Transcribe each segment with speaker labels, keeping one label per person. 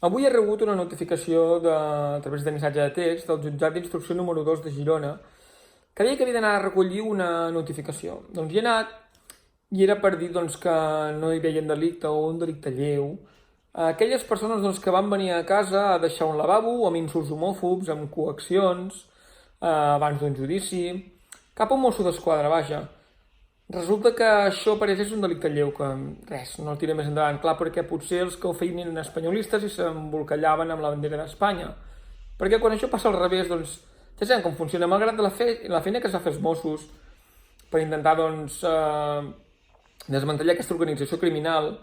Speaker 1: Avui he rebut una notificació a través de missatge de text del jutjat d'instrucció número 2 de Girona que deia que havia d'anar a recollir una notificació. Doncs hi he anat i era per dir que no hi veien delicte o un delicte lleu. Aquelles persones que van venir a casa a deixar un lavabo amb insults homòfobs, amb coaccions, abans d'un judici, cap a un mosso d'esquadra, vaja. Resulta que això pareix és un delicte lleu, que res, no el tiré més endavant, clar, perquè potser els que ho feien eren espanyolistes i s'embolcallaven amb la bandera d'Espanya. Perquè quan això passa al revés, ja sabem com funciona, malgrat la feina que es va fer els Mossos per intentar, desmantellar aquesta organització criminal,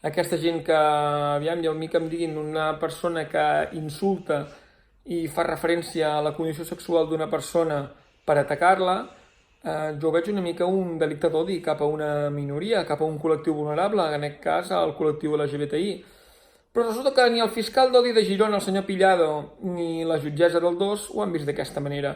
Speaker 1: aquesta gent que, aviam, jo a mi que em diguin una persona que insulta i fa referència a la condició sexual d'una persona per atacar-la, jo veig una mica un delicte d'odi cap a una minoria, cap a un col·lectiu vulnerable, en aquest cas el col·lectiu LGBTI. Però resulta que ni el fiscal d'odi de Girona, el senyor Pillado, ni la jutgessa del 2 ho han vist d'aquesta manera.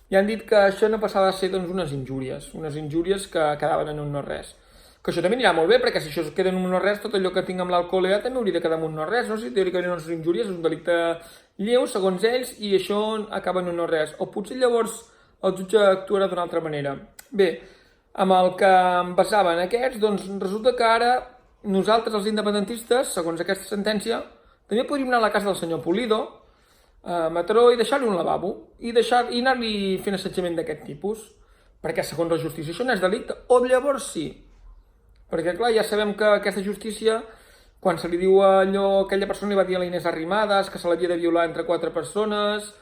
Speaker 1: I han dit que això no passava a ser unes injúries que quedaven en un no-res. Que això també anirà molt bé, perquè si això queda en un no-res, tot allò que tinc amb l'alcohol també hauria de quedar en un no-res, no? Si teòricament unes injúries és un delicte lleu, segons ells, i això acaba en un no-res. O potser llavors el jutge actuarà d'una altra manera. Bé, amb el que em basava en aquests, resulta que ara nosaltres, els independentistes, segons aquesta sentència, també podríem anar a la casa del senyor Pulido, a Mataró, i deixar-li un lavabo, i anar-li fent assetjament d'aquest tipus, perquè segons la justícia això no és delicte, o llavors sí. Perquè, clar, ja sabem que aquesta justícia, quan se li diu allò, aquella persona li va dir a la Inés Arrimadas que se l'havia de violar entre 4 persones,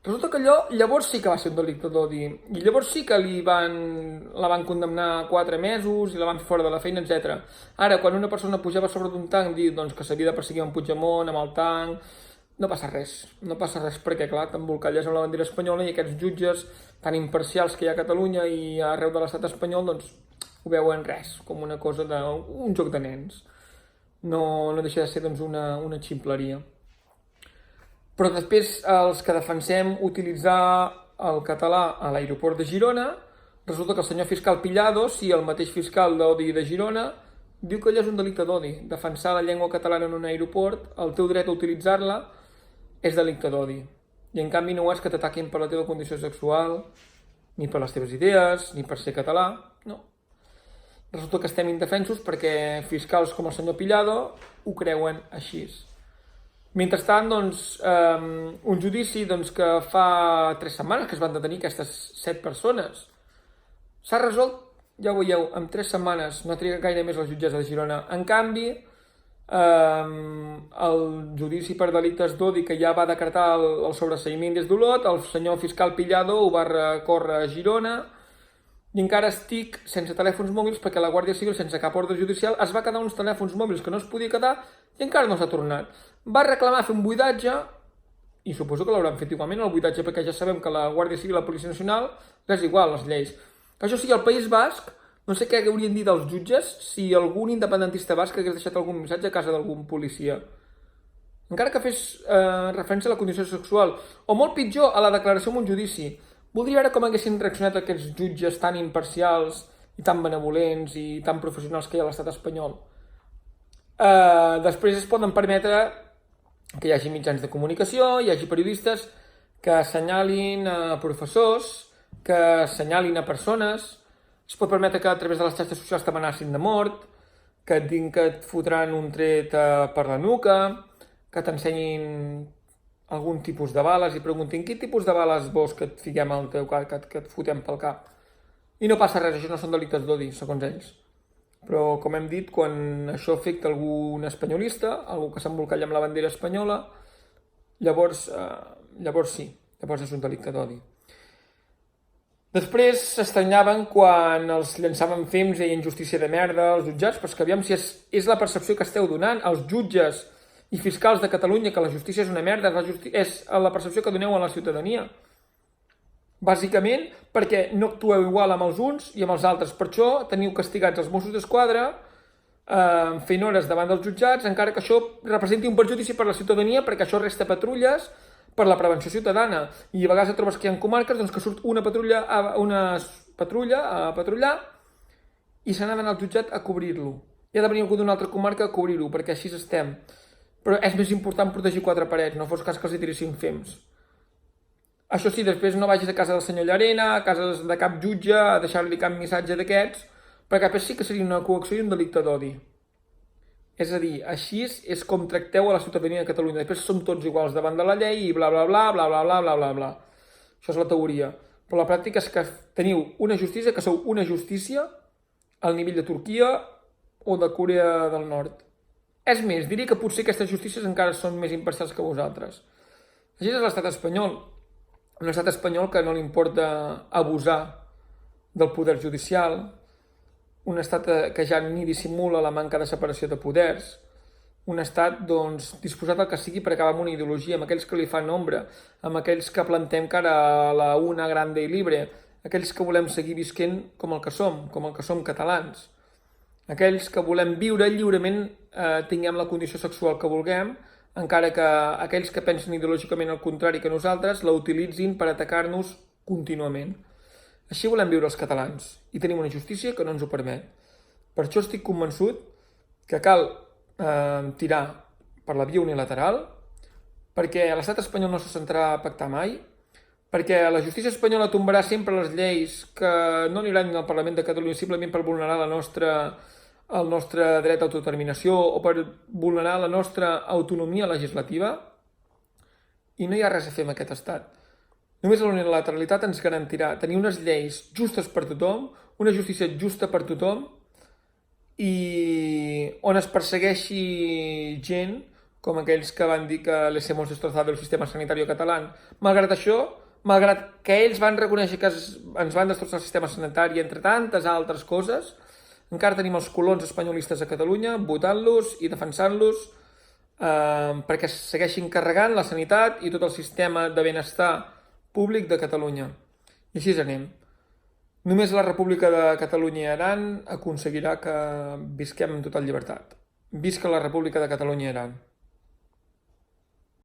Speaker 1: resulta que allò llavors sí que va ser un delicte d'odi, i llavors sí que la van condemnar a 4 mesos i la van fer fora de la feina, etc. Ara, quan una persona pujava sobre d'un tanc, dir que s'havia de perseguir amb Puigdemont, amb el tanc, no passa res perquè, clar, t'embolcalles amb la bandera espanyola i aquests jutges tan imparcials que hi ha a Catalunya i arreu de l'estat espanyol, ho veuen res, com una cosa d'un joc de nens. No deixa de ser una ximpleria. Però després els que defensem utilitzar el català a l'aeroport de Girona, resulta que el senyor fiscal Pillado, si el mateix fiscal d'odi de Girona, diu que allò és un delicte d'odi. Defensar la llengua catalana en un aeroport, el teu dret a utilitzar-la, és delicte d'odi. I en canvi no és que t'ataquin per la teva condició sexual, ni per les teves idees, ni per ser català, no. Resulta que estem indefensos perquè fiscals com el senyor Pillado ho creuen així. Mentrestant, un judici que fa 3 setmanes que es van detenir aquestes 7 persones. S'ha resolt, ja ho veieu, en 3 setmanes, no triga gaire més la jutgessa de Girona. En canvi, el judici per delictes d'odi que ja va decretar el sobreseïment des d'Olot, el senyor fiscal Pillado ho va recórrer a Girona, i encara estic sense telèfons mòbils perquè la Guàrdia Civil, sense cap ordre judicial, es va quedar uns telèfons mòbils que no es podia quedar i encara no s'ha tornat. Va reclamar fer un buidatge, i suposo que l'hauran fet igualment el buidatge, perquè ja sabem que la Guàrdia Civil i la Policia Nacional és igual, les lleis. Que això sigui al País Basc, no sé què haurien dit els jutges si algun independentista basc hagués deixat algun missatge a casa d'algun policia. Encara que fes referència a la condició sexual, o molt pitjor, a la declaració en un judici. Voldria veure com haguessin reaccionat aquests jutges tan imparcials i tan benevolents i tan professionals que hi ha a l'estat espanyol. Després es poden permetre que hi hagi mitjans de comunicació, hi hagi periodistes que assenyalin a professors, que assenyalin a persones, es pot permetre que a través de les xarxes socials t'amenacin de mort, que et diguin que et fotran un tret per la nuca, que t'ensenyin algun tipus de bales i preguntin quin tipus de bales vols que et fiquem al teu cap, que et fotem pel cap. I no passa res, això no són delictes d'odi, segons ells. Però, com hem dit, quan això afecta algun espanyolista, algú que s'embolcalla amb la bandera espanyola, llavors sí, llavors és un delicte d'odi. Després s'estranyaven quan els llançaven fems i injustícia de merda als jutjats, però és que aviam si és la percepció que esteu donant als jutges i fiscals de Catalunya, que la justícia és una merda, és la percepció que doneu a la ciutadania. Bàsicament perquè no actueu igual amb els uns i amb els altres. Per això teniu castigats els Mossos d'Esquadra fent hores davant dels jutjats, encara que això representi un perjudici per la ciutadania, perquè això resta patrulles per la prevenció ciutadana. I a vegades et trobes que hi ha comarques que surt una patrulla a patrullar i se n'ha d'anar al jutjat a cobrir-lo. I ha de venir algú d'una altra comarca a cobrir-ho, perquè així estem. però és més important protegir 4 parets, no fos cas que els hi tiressin fems. Això sí, després no vagis a casa del senyor Llarena, a casa de cap jutge, a deixar-li cap missatge d'aquests, perquè després sí que seria una coacció i un delicte d'odi. És a dir, així és com tracteu a la ciutadania de Catalunya. Després som tots iguals davant de la llei i bla, bla, bla, bla, bla, bla, bla, bla, bla. Això és la teoria. Però la pràctica és que teniu una justícia, que sou una justícia al nivell de Turquia o de Corea del Nord. És més, diria que potser aquestes justícies encara són més imparcials que vosaltres. Així és l'estat espanyol. Un estat espanyol que no li importa abusar del poder judicial, un estat que ja ni dissimula la manca de separació de poders, un estat disposat al que sigui per acabar amb una ideologia, amb aquells que li fan ombra, amb aquells que plantem cara a la una grande i libre, aquells que volem seguir visquent com el que som catalans, aquells que volem viure lliurement, tinguem la condició sexual que vulguem, encara que aquells que pensen ideològicament el contrari que nosaltres la utilitzin per atacar-nos contínuament. Així volem viure els catalans i tenim una justícia que no ens ho permet. Per això estic convençut que cal tirar per la via unilateral, perquè l'estat espanyol no se sentarà a pactar mai, perquè la justícia espanyola tombarà sempre les lleis que no aniran al Parlament de Catalunya simplement per vulnerar el nostre dret a autodeterminació o per vulnerar la nostra autonomia legislativa, i no hi ha res a fer amb aquest estat. Només la unilateralitat ens garantirà tenir unes lleis justes per tothom, una justícia justa per tothom, i on es persegueixi gent com aquells que van dir que les hemos destrozado el sistema sanitario català. Malgrat això, malgrat que ells van reconèixer que ens van destrossar el sistema sanitari, entre tantes altres coses, encara tenim els colons espanyolistes a Catalunya votant-los i defensant-los perquè segueixin carregant la sanitat i tot el sistema de benestar públic de Catalunya. I així anem. Només la República de Catalunya i Aran aconseguirà que visquem en total llibertat. Visca la República de Catalunya i Aran.